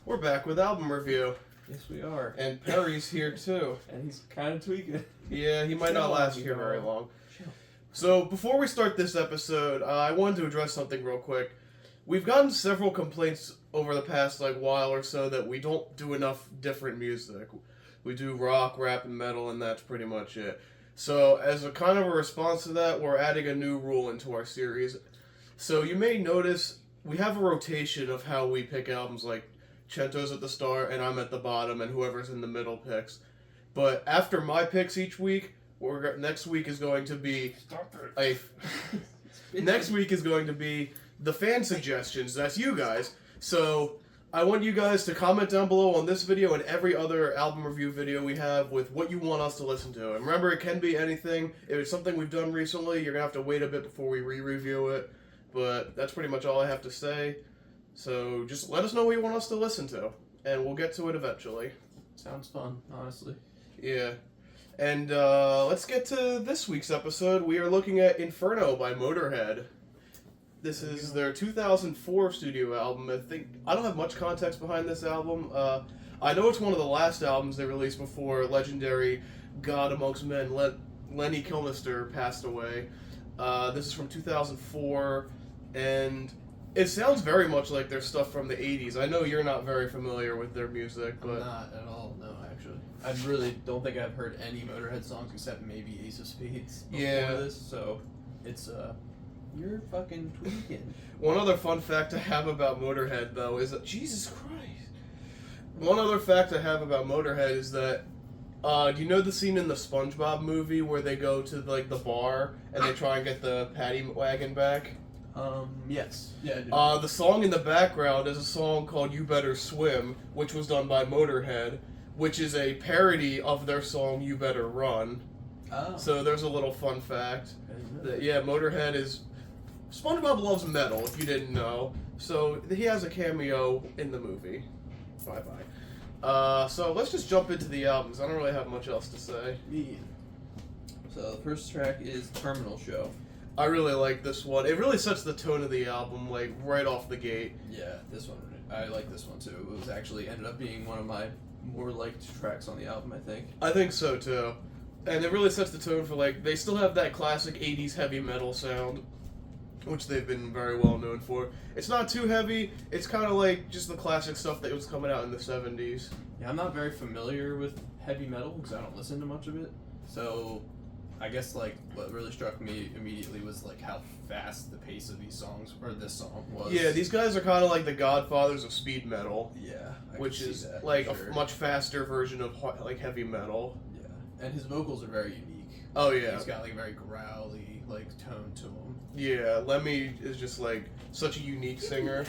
We're back with album review. Yes, we are. And Perry's here too. And he's kind of tweaking. Yeah, he might not last here very long. So, before we start this episode, I wanted to address something real quick. We've gotten several complaints over the past while or so that we don't do enough different music. We do rock, rap, and metal, and that's pretty much it. So, as a kind of a response to that, we're adding a new rule into our series. So, you may notice we have a rotation of how we pick albums, like Chento's at the start, and I'm at the bottom, and whoever's in the middle picks. But after my picks each week, next week is going to be next week is going to be the fan suggestions. That's you guys. So I want you guys to comment down below on this video and every other album review video we have with what you want us to listen to. And remember, it can be anything. If it's something we've done recently, you're gonna have to wait a bit before we re-review it. But that's pretty much all I have to say. So just let us know what you want us to listen to, and we'll get to it eventually. Sounds fun, honestly. Yeah. And let's get to this week's episode. We are looking at Inferno by Motörhead. This is their 2004 studio album. I don't have much context behind this album. I know it's one of the last albums they released before legendary God Amongst Men, Lenny Kilmister, passed away. This is from 2004, and it sounds very much like their stuff from the 80s. I know you're not very familiar with their music, but... I'm not at all, no, actually. I really don't think I've heard any Motörhead songs except maybe Ace of Spades before this, so it's, you're fucking tweaking. One other fun fact I have about Motörhead, though, is that... Jesus Christ! One other fact I have about Motörhead is that, do you know the scene in the SpongeBob movie where they go to, the bar and they try and get the paddy wagon back? Yes. Yeah, I do. The song in the background is a song called You Better Swim, which was done by Motörhead, which is a parody of their song You Better Run. Oh. So there's a little fun fact. Yeah, Motörhead is... SpongeBob loves metal, if you didn't know. So he has a cameo in the movie. Bye-bye. So let's just jump into the albums. I don't really have much else to say. Yeah. So the first track is Terminal Show. I really like this one. It really sets the tone of the album, right off the gate. Yeah, this one, I like this one too. It was actually ended up being one of my more liked tracks on the album, I think. I think so too. And it really sets the tone for, they still have that classic 80s heavy metal sound, which they've been very well known for. It's not too heavy. It's kind of like just the classic stuff that was coming out in the 70s. Yeah, I'm not very familiar with heavy metal because I don't listen to much of it. So I guess what really struck me immediately was how fast the pace of these songs, or this song, was. Yeah, these guys are kind of like the godfathers of speed metal. Yeah, which is that, a much faster version of heavy metal. Yeah, and his vocals are very unique. Oh yeah, he's got a very growly tone to him. Yeah, Lemmy is just such a unique singer.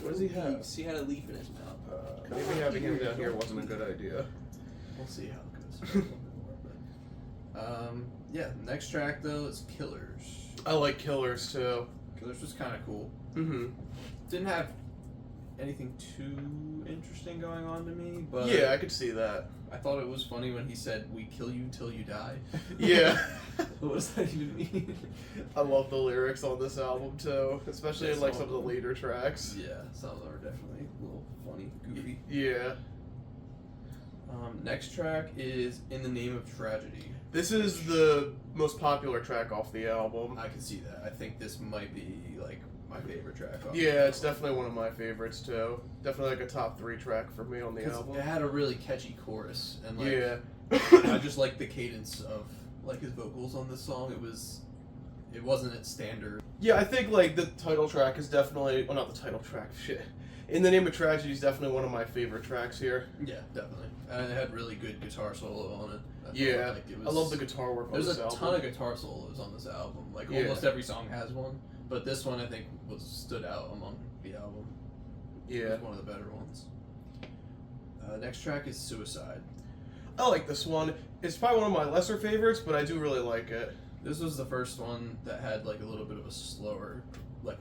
What does he have? He had a leaf in his mouth. Maybe having him down here wasn't a good idea. We'll see how it goes. Yeah, next track though is Killers. I like Killers too. Killers was kind of cool. Mm-hmm. Didn't have anything too interesting going on to me, but yeah, I could see that. I thought it was funny when he said, "We kill you till you die." Yeah. What does that even mean? I love the lyrics on this album too, especially in some of the later tracks. Yeah, some of them are definitely a little funny, goofy. Yeah. Next track is In the Name of Tragedy. This is the most popular track off the album. I can see that. I think this might be my favorite track off Yeah, the album. it's definitely one of my favorites too. Definitely a top 3 track for me on the album. It had a really catchy chorus, and yeah. I just like the cadence of his vocals on this song. It wasn't its standard. Yeah, I think the title track is definitely, well, not the title track, shit. In the Name of Tragedy is definitely one of my favorite tracks here. Yeah, definitely. And it had really good guitar solo on it. I love the guitar work on this album. There's a ton of guitar solos on this album. Almost every song has one. But this one, I think, stood out among the album. Yeah. It was one of the better ones. Next track is Suicide. I like this one. It's probably one of my lesser favorites, but I do really like it. This was the first one that had a little bit of a slower,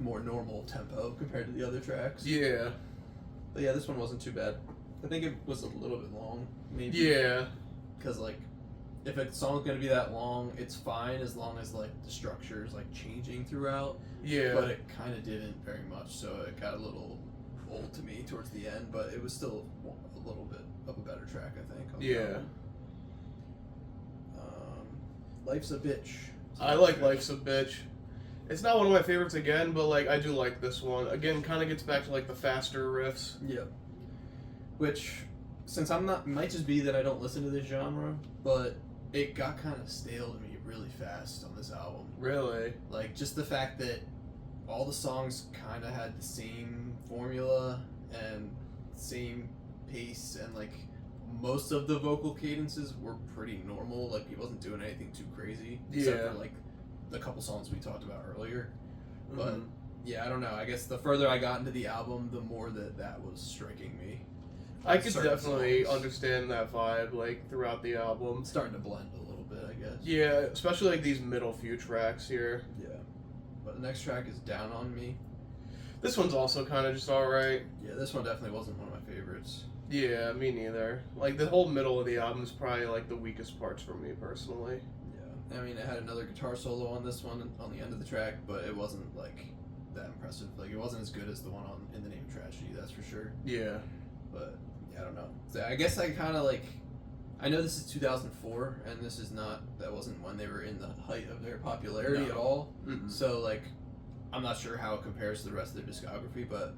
more normal tempo compared to the other tracks. Yeah. But yeah, this one wasn't too bad. I think it was a little bit long, maybe. Yeah. Because if a song's gonna be that long, it's fine as long as the structure is changing throughout. Yeah. But it kind of didn't very much, so it got a little old to me towards the end, but it was still a little bit of a better track, I think. Yeah. Life's a Bitch. I like Life's a Bitch. It's not one of my favorites again, but like I do like this one. Again, kind of gets back to like the faster riffs. Yeah. Which, since I'm not, might just be that I don't listen to this genre, but it got kind of stale to me really fast on this album. Really? Like, just the fact that all the songs kind of had the same formula and same pace, and like most of the vocal cadences were pretty normal. Like, he wasn't doing anything too crazy, except for like the couple songs we talked about earlier. But yeah, I don't know. I guess the further I got into the album, the more that was striking me. I could definitely understand that vibe, like, throughout the album. It's starting to blend a little bit, I guess. Yeah, especially, like, these middle few tracks here. Yeah. But the next track is Down on Me. This one's also kind of just alright. Yeah, this one definitely wasn't one of my favorites. Yeah, me neither. Like, the whole middle of the album is probably, like, the weakest parts for me, personally. Yeah. I mean, it had another guitar solo on this one, on the end of the track, but it wasn't, like, that impressive. Like, it wasn't as good as the one on In the Name of Tragedy, that's for sure. Yeah. But I don't know. So I guess I kind of like. I know this is 2004, and this is not. That wasn't when they were in the height of their popularity at all. So like, I'm not sure how it compares to the rest of their discography, but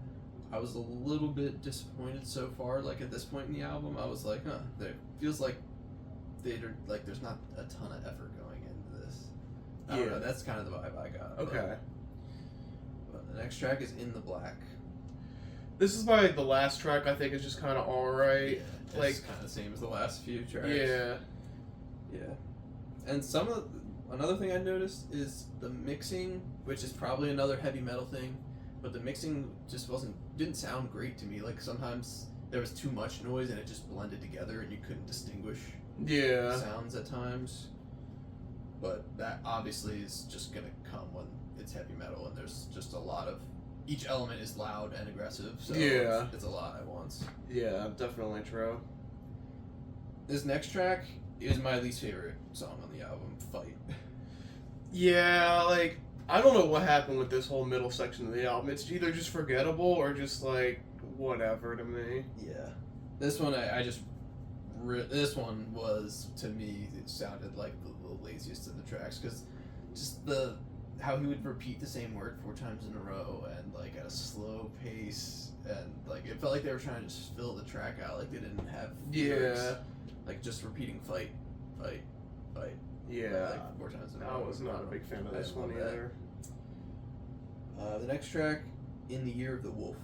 I was a little bit disappointed so far. Like at this point in the album, I was like, it feels like there's not a ton of effort going into this. I don't know. That's kind of the vibe I got. Okay. But the next track is In the Black. This is probably the last track I think is just kind of alright. Yeah, like it's kind of the same as the last few tracks. Yeah. Yeah. And another thing I noticed is the mixing, which is probably another heavy metal thing, but the mixing just didn't sound great to me. Like sometimes there was too much noise and it just blended together and you couldn't distinguish sounds at times. But that obviously is just gonna come when it's heavy metal and there's just a lot of each element is loud and aggressive, so it's a lot at once. Yeah, definitely true. This next track is my least favorite song on the album, Fight. Yeah, like, I don't know what happened with this whole middle section of the album. It's either just forgettable or just, like, whatever to me. Yeah. This one, this one was, to me, it sounded like the laziest of the tracks, because just how he would repeat the same word 4 times in a row and like at a slow pace, and like it felt like they were trying to just fill the track out, like they didn't have lyrics. Like just repeating fight. Yeah, like 4 times in a row. I was not a big fan of this one either. The next track, In the Year of the Wolf.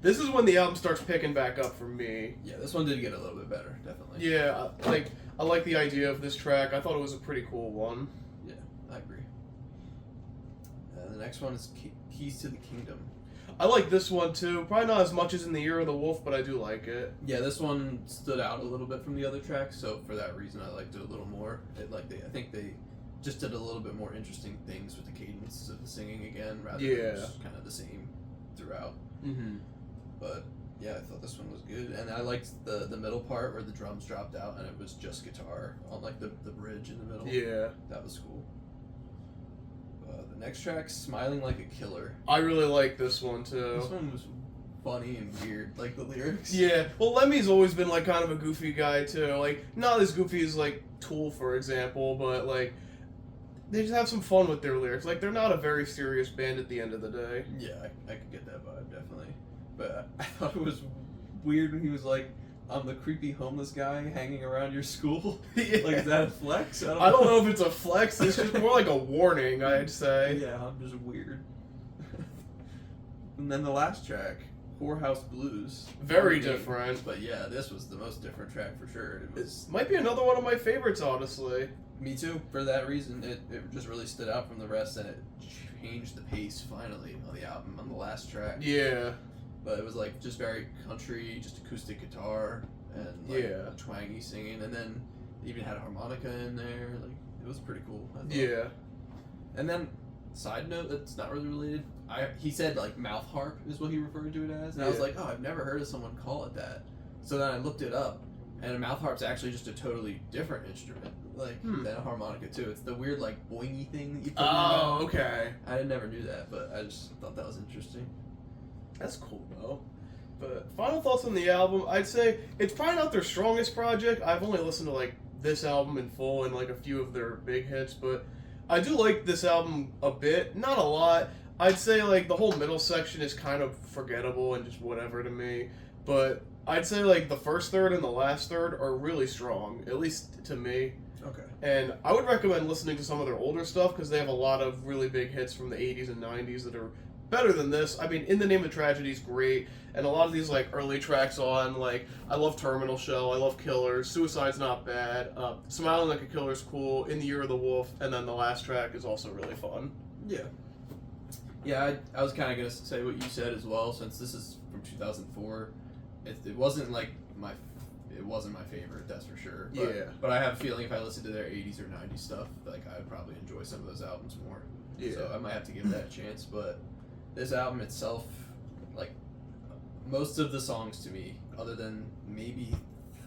This is when the album starts picking back up for me. Yeah, this one did get a little bit better, definitely. Yeah, like I like the idea of this track. I thought it was a pretty cool one. Yeah, I agree. The next one is Keys to the Kingdom. I like this one too. Probably not as much as In the Year of the Wolf, but I do like it. Yeah, this one stood out a little bit from the other tracks, so for that reason I liked it a little more. I think they just did a little bit more interesting things with the cadence of the singing again, rather than just kind of the same throughout. But yeah, I thought this one was good, and I liked the middle part where the drums dropped out and it was just guitar on like the bridge in the middle. Yeah, that was cool. The next track, Smiling Like a Killer. I really like this one too. This one was funny and weird, like the lyrics. Yeah, well, Lemmy's always been like kind of a goofy guy too. Like not as goofy as like Tool, for example, but like they just have some fun with their lyrics. Like they're not a very serious band at the end of the day. Yeah, I could get that vibe definitely. But I thought it was weird when he was like, I'm the creepy homeless guy hanging around your school. Yeah. Like, is that a flex? I don't know if it's a flex. It's just more like a warning, I'd say. Yeah, I'm just weird. And then the last track, Whorehouse Blues. Very different. But yeah, this was the most different track for sure. It might be another one of my favorites, honestly. Me too. For that reason, it just really stood out from the rest, and it changed the pace finally on the album on the last track. Yeah. But it was like just very country, just acoustic guitar and like twangy singing, and then even had a harmonica in there. Like it was pretty cool. I thought. Yeah. And then, side note that's not really related. He said like mouth harp is what he referred to it as, and I was like, oh, I've never heard of someone call it that. So then I looked it up, and a mouth harp's actually just a totally different instrument, like than a harmonica too. It's the weird like boingy thing that you put in your mouth. Okay. I never knew that, but I just thought that was interesting. That's cool though. But final thoughts on the album, I'd say it's probably not their strongest project. I've only listened to like this album in full and like a few of their big hits, but I do like this album a bit, not a lot. I'd say like the whole middle section is kind of forgettable and just whatever to me, but I'd say like the first third and the last third are really strong, at least to me. Okay. And I would recommend listening to some of their older stuff because they have a lot of really big hits from the 80s and 90s that are better than this. I mean, In the Name of Tragedy is great, and a lot of these like early tracks on, like I love Terminal Shell, I love Killers, Suicide's not bad, Smiling Like a Killer's cool, In the Year of the Wolf, and then the last track is also really fun. Yeah. Yeah, I was kind of gonna say what you said as well. Since this is from 2004, it wasn't like it wasn't my favorite, that's for sure. But, Yeah. But I have a feeling if I listened to their 80s or 90s stuff, like I would probably enjoy some of those albums more. Yeah. So I might have to give that a chance. But this album itself, like most of the songs to me, other than maybe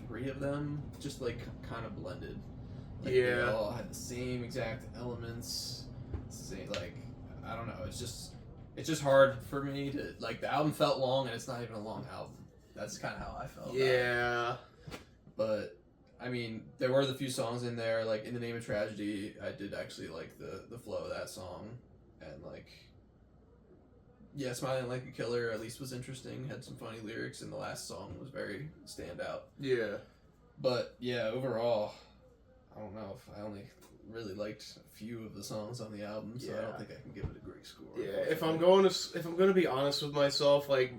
3 of them, just like kind of blended. Like, Yeah. They all had the same exact elements. Same, like I don't know. It's just hard for me to like. The album felt long, and it's not even a long album. That's kind of how I felt. Yeah. But I mean, there were the few songs in there, like In the Name of Tragedy. I did actually like the flow of that song, and like, yeah, Smiling Like a Killer at least was interesting. Had some funny lyrics, and the last song was very standout. Yeah. But yeah, overall, I don't know if I only really liked a few of the songs on the album, so I don't think I can give it a great score. Yeah, if I'm going to be honest with myself, like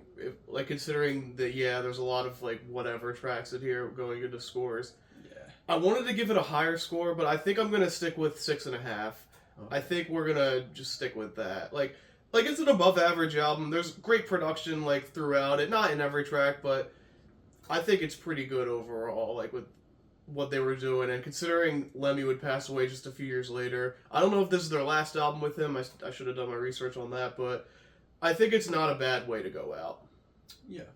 considering that there's a lot of like whatever tracks in here going into scores. Yeah. I wanted to give it a higher score, but I think I'm gonna stick with 6.5. Okay. I think we're gonna just stick with that. Like it's an above average album. There's great production like throughout it, not in every track, but I think it's pretty good overall. Like with what they were doing, and considering Lemmy would pass away just a few years later, I don't know if this is their last album with him. I should have done my research on that, but I think it's not a bad way to go out. Yeah.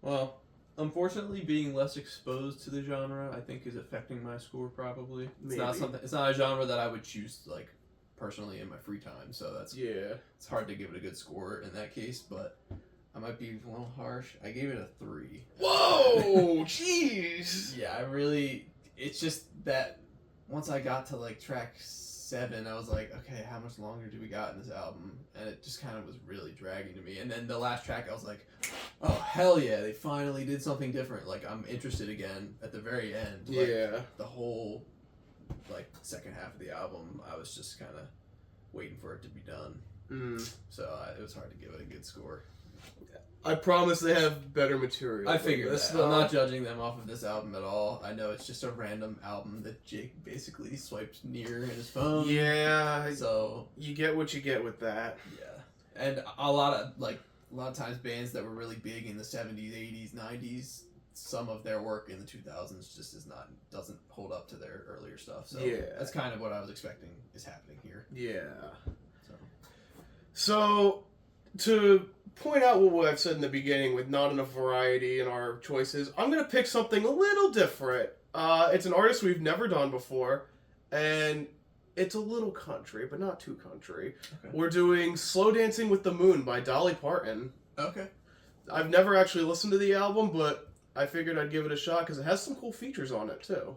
Well, unfortunately, being less exposed to the genre, I think, is affecting my score. Probably. It's not something. It's not a genre that I would choose like personally in my free time. So that's It's hard to give it a good score in that case, but I might be a little harsh. I gave it a 3. Whoa! Jeez! Yeah, it's just that once I got to like track 7, I was like, okay, how much longer do we got in this album? And it just kind of was really dragging to me. And then the last track, I was like, oh, hell yeah, they finally did something different. Like, I'm interested again at the very end. Like, the whole, like, second half of the album, I was just kind of waiting for it to be done. So it was hard to give it a good score. I promise they have better material. I figured that. I'm not judging them off of this album at all. I know it's just a random album that Jake basically swiped near in his phone. Yeah. So you get what you get with that. Yeah. And a lot of times bands that were really big in the 70s, 80s, 90s, some of their work in the 2000s just doesn't hold up to their earlier stuff. So that's kind of what I was expecting is happening here. Yeah. So to point out what I've said in the beginning with not enough variety in our choices, I'm going to pick something a little different. It's an artist we've never done before, and it's a little country, but not too country. Okay. We're doing Slow Dancing with the Moon by Dolly Parton. Okay. I've never actually listened to the album, but I figured I'd give it a shot because it has some cool features on it, too.